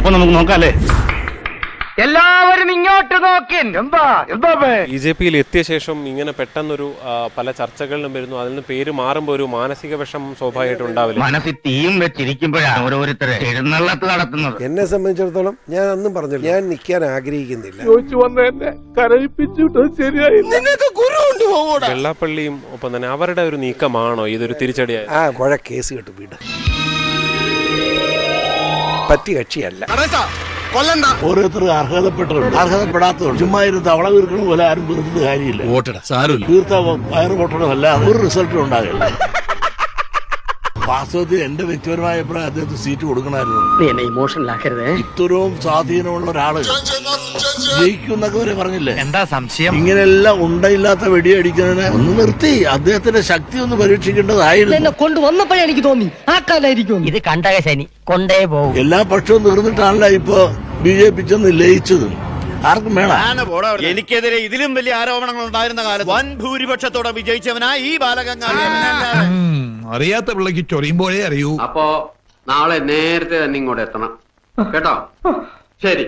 അപ്പൊ നമുക്ക് നോക്കാല്ലേ? എല്ലാവരും ഇങ്ങോട്ട് നോക്കിൻ. BJP-യിൽ എത്തിയ ശേഷം ഇങ്ങനെ പെട്ടെന്നൊരു പല ചർച്ചകളിലും വരുന്നു. അതിൽ നിന്ന് പേര് മാറുമ്പോൾ ഒരു മാനസിക വിഷമം സ്വാഭാവികമായിട്ട് ഉണ്ടാവില്ല. മനസ്സിൽ തീയും വെച്ചിരിക്കുമ്പോഴാണ് ഓരോരുത്തരെ എഴുന്നള്ളത്ത് നടത്തുന്നത്. എന്നെ സംബന്ധിച്ചിടത്തോളം ഞാൻ അന്നും പറഞ്ഞില്ല, ഞാൻ നിൽക്കാൻ ആഗ്രഹിക്കുന്നില്ല. വെള്ളാപ്പള്ളിയും ഒപ്പം തന്നെ അവരുടെ ഒരു നീക്കമാണോ ഇതൊരു തിരിച്ചടിയായി? കുഴ കേസ് കേട്ടു വീട് പറ്റി കക്ഷിയല്ല. ഓരോരുത്തർക്ക് അർഹതപ്പെട്ടവരുണ്ട്, അർഹതപ്പെടാത്തവരുണ്ട്. ചുമ്മാ ഇരുന്ന് തവള തീർക്കണ പോലെ ആരും തീർത്തിട്ട് കാര്യമില്ല. തീർത്ത വയറ് പൊട്ടണമല്ല, ഒരു റിസൾട്ടും ഉണ്ടാകില്ല. വാസ്തവത്തിൽ എന്റെ വ്യക്തിപരമായ അഭിപ്രായം അദ്ദേഹത്തിന് സീറ്റ് കൊടുക്കണമായിരുന്നു. ഇത്രയും സ്വാധീനമുള്ള ഒരാള് ജയിക്കും എന്നൊക്കെ വരെ പറഞ്ഞില്ലേ? എന്താ സംശയം? ഇങ്ങനെയെല്ലാം ഉണ്ടയില്ലാത്ത വെടിയടിക്കുന്നതിനെ ഒന്ന് നിർത്തി അദ്ദേഹത്തിന്റെ ശക്തി ഒന്ന് പരീക്ഷിക്കേണ്ടതായിരുന്നു. കൊണ്ടുവന്നപ്പോഴേ എനിക്ക് തോന്നി ആ കാലായിരിക്കും ഇത് കണ്ടക ശനി കൊണ്ടേ പോകും. എല്ലാ പക്ഷവും തീർന്നിട്ടാണല്ലോ ഇപ്പൊ BJP ചെന്ന് ലയിച്ചത്. ആർക്കും വേണം. എനിക്കെതിരെ ഇതിലും വലിയ ആരോപണങ്ങൾ ഉണ്ടായിരുന്ന കാലത്ത് വൻ ഭൂരിപക്ഷത്തോടെ വിജയിച്ചവനാ ഈ ബാലഗംഗാധര. അറിയാത്ത പിള്ളക്ക് ചൊറിയുമ്പോഴേ അറിയൂ. അപ്പോ നാളെ നേരത്തെ തന്നെ ഇങ്ങോട്ട് എത്തണം കേട്ടോ. ശരി.